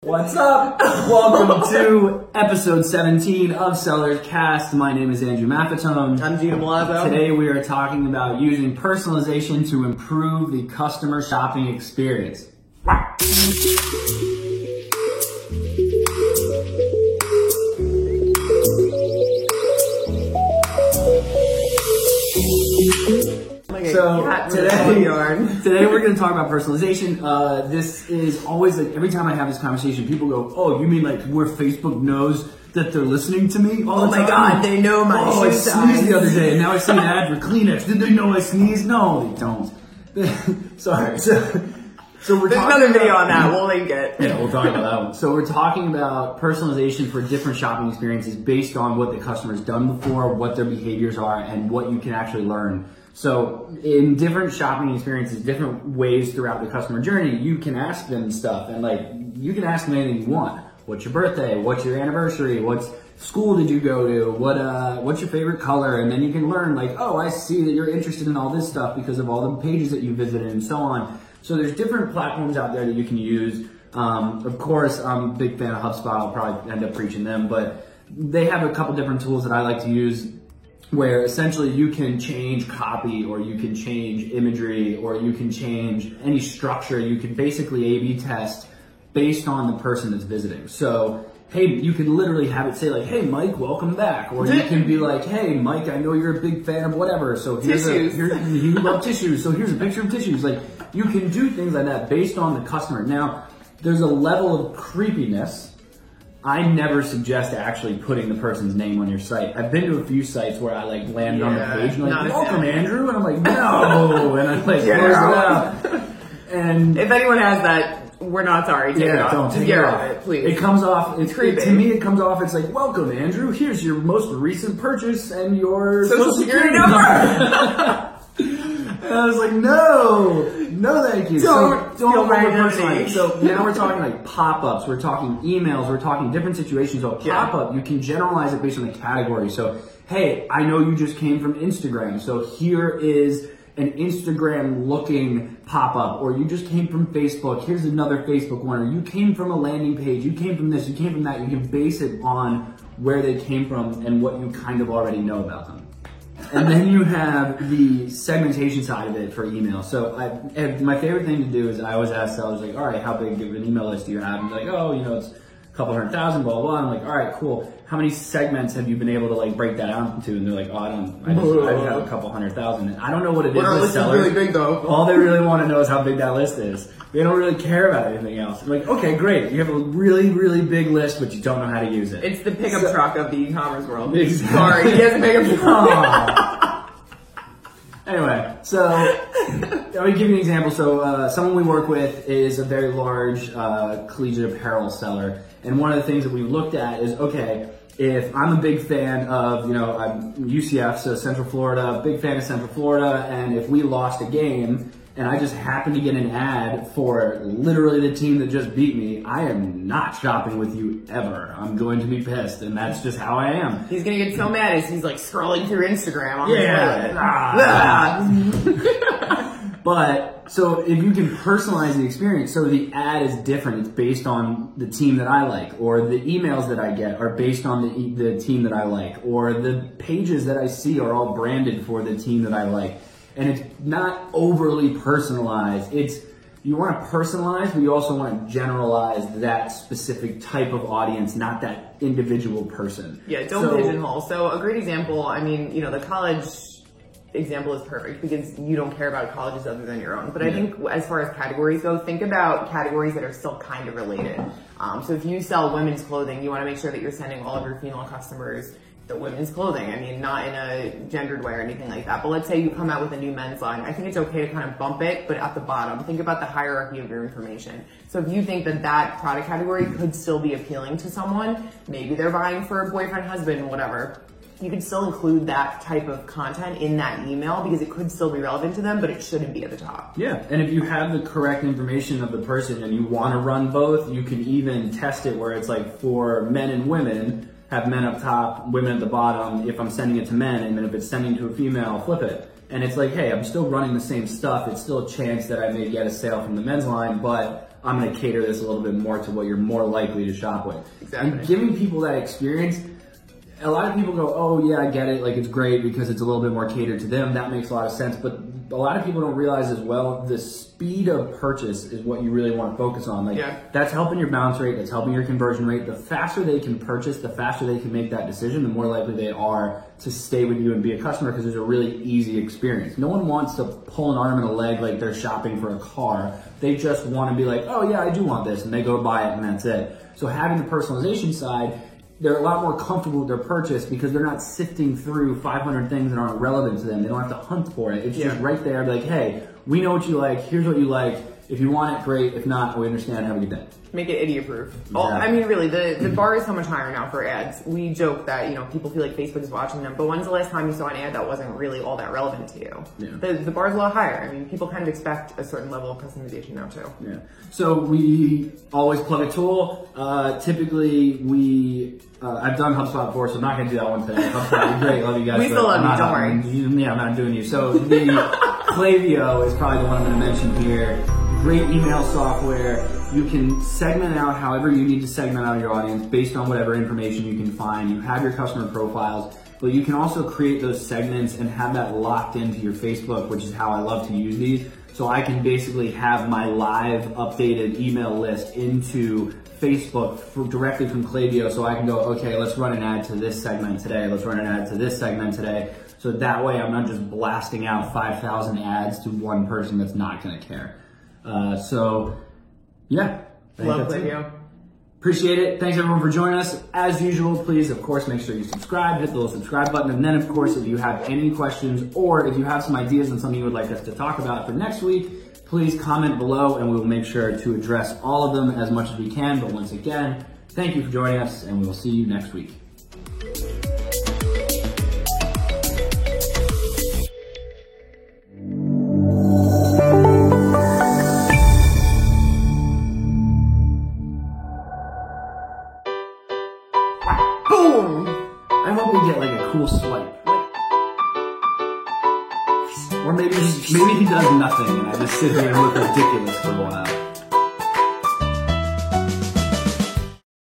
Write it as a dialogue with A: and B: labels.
A: What's up? Welcome to episode 17 of Sellers Cast. My name is Andrew Maffetone.
B: I'm Gina Milazzo.
A: Today we are talking about using personalization to improve the customer shopping experience. So today we're going to talk about personalization. This is always like every time I have this conversation, people go, "Oh, you mean like where Facebook knows that they're listening to me all the time?
B: Oh my God, they know my shoe size.
A: I sneezed the other day, and now I see an ad for Kleenex. Did they know I sneezed? No, they don't. Sorry. So we're
B: There's
A: talking
B: another video on that. We'll link it.
A: Yeah, we'll talk about that one. So we're talking about personalization for different shopping experiences based on what the customer's done before, what their behaviors are, and what you can actually learn. So in different shopping experiences, different ways throughout the customer journey, you can ask them stuff, and like you can ask them anything you want. What's your birthday? What's your anniversary? What school did you go to? What's your favorite color? And then you can learn like, oh, I see that you're interested in all this stuff because of all the pages that you visited and so on. So there's different platforms out there that you can use. Of course, I'm a big fan of HubSpot. I'll probably end up preaching them, but they have a couple different tools that I like to use where essentially you can change copy, or you can change imagery, or you can change any structure. You can basically A/B test based on the person that's visiting. So, hey, you can literally have it say like, "Hey, Mike, welcome back," or you can be like, "Hey, Mike, I know you're a big fan of whatever. So you love tissues. So here's a picture of tissues." Like, you can do things like that based on the customer. Now, there's a level of creepiness. I never suggest actually putting the person's name on your site. I've been to a few sites where I like landed on the page and like, "Welcome, Andrew," and I'm like, "No," and I like close it out. And
B: if anyone has that, we're not sorry. Take it off.
A: Don't take
B: get
A: it
B: off it, please.
A: It comes off.
B: It's creepy.
A: To me, it comes off. It's like, "Welcome, Andrew. Here's your most recent purchase and your social security number." And I was like, no, thank you.
B: Don't
A: personalize. So now we're talking like pop-ups, we're talking emails, we're talking different situations. So pop-up, you can generalize it based on the category. So, hey, I know you just came from Instagram, so here is an Instagram-looking pop-up, or you just came from Facebook, here's another Facebook one, or you came from a landing page, you came from this, you came from that. You can base it on where they came from and what you kind of already know about them. And then you have the segmentation side of it for email. So my favorite thing to do is I always ask sellers like, all right, how big of an email list do you have? And they're like, oh, it's a couple 100,000, blah, blah, blah. I'm like, all right, cool. How many segments have you been able to like break that out into? And they're like, oh, I just have a couple 100,000. And I don't know what it is with sellers.
B: Really big though.
A: All they really want to know is how big that list is. They don't really care about anything else. I'm like, okay, great. You have a really, really big list, but you don't know how to use it.
B: It's the pickup truck of the e-commerce world.
A: Exactly.
B: Sorry, he has a pickup truck.
A: Anyway, so let me give you an example. So someone we work with is a very large collegiate apparel seller. And one of the things that we looked at is, okay, if I'm a big fan of, I'm UCF, so Central Florida, big fan of Central Florida, and if we lost a game and I just happen to get an ad for literally the team that just beat me, I am not shopping with you ever. I'm going to be pissed, and that's just how I am.
B: He's going to get so mad as he's like scrolling through Instagram on
A: his But, so if you can personalize the experience, so the ad is different. It's based on the team that I like, or the emails that I get are based on the team that I like, or the pages that I see are all branded for the team that I like. And it's not overly personalized. You want to personalize, but you also want to generalize that specific type of audience, not that individual person.
B: Yeah, don't pigeonhole. So a great example, the college example is perfect because you don't care about colleges other than your own. But I think as far as categories go, think about categories that are still kind of related. So if you sell women's clothing, you want to make sure that you're sending all of your female customers the women's clothing. Not in a gendered way or anything like that. But let's say you come out with a new men's line. I think it's okay to kind of bump it, but at the bottom, think about the hierarchy of your information. So if you think that product category could still be appealing to someone, maybe they're buying for a boyfriend, husband, whatever, you can still include that type of content in that email because it could still be relevant to them, but it shouldn't be at the top.
A: Yeah, and if you have the correct information of the person and you want to run both, you can even test it where it's like for men and women, have men up top, women at the bottom, if I'm sending it to men, and then if it's sending to a female, flip it. And it's like, hey, I'm still running the same stuff. It's still a chance that I may get a sale from the men's line, but I'm going to cater this a little bit more to what you're more likely to shop with.
B: Exactly.
A: And giving people that experience, a lot of people go, oh yeah, I get it, like it's great because it's a little bit more catered to them. That makes a lot of sense. But a lot of people don't realize as well, the speed of purchase is what you really want to focus on. Like that's helping your bounce rate, that's helping your conversion rate. The faster they can purchase, the faster they can make that decision, the more likely they are to stay with you and be a customer because it's a really easy experience. No one wants to pull an arm and a leg like they're shopping for a car. They just want to be like, oh yeah, I do want this, and they go buy it and that's it. So having the personalization side, they're a lot more comfortable with their purchase because they're not sifting through 500 things that aren't relevant to them. They don't have to hunt for it. It's just right there, like, hey, we know what you like. Here's what you like. If you want it, great. If not, we understand. Have a good day.
B: Make it idiot-proof. Exactly. I mean, really, the bar is so much higher now for ads. We joke that, people feel like Facebook is watching them, but when's the last time you saw an ad that wasn't really all that relevant to you? Yeah. The bar's a lot higher. I mean, people kind of expect a certain level of customization now, too.
A: Yeah. So we always plug a tool. Typically, I've done HubSpot before, so I'm not going to do that one today. HubSpot is great. Love you guys.
B: We still love you, don't worry.
A: Yeah, I'm not doing you. So the Klaviyo is probably the one I'm going to mention here. Great email software. You can segment out however you need to segment out your audience based on whatever information you can find. You have your customer profiles, but you can also create those segments and have that locked into your Facebook, which is how I love to use these. So I can basically have my live updated email list into Facebook directly from Klaviyo, so I can go, okay, let's run an ad to this segment today. Let's run an ad to this segment today. So that way I'm not just blasting out 5,000 ads to one person that's not going to care. Yeah.
B: Love Klaviyo.
A: Appreciate it. Thanks everyone for joining us. As usual, please, of course, make sure you subscribe, hit the little subscribe button. And then, of course, if you have any questions or if you have some ideas on something you would like us to talk about for next week, please comment below and we will make sure to address all of them as much as we can. But once again, thank you for joining us and we will see you next week. I hope we get like a cool swipe. Or maybe he does nothing and I just sit here and look ridiculous for a while.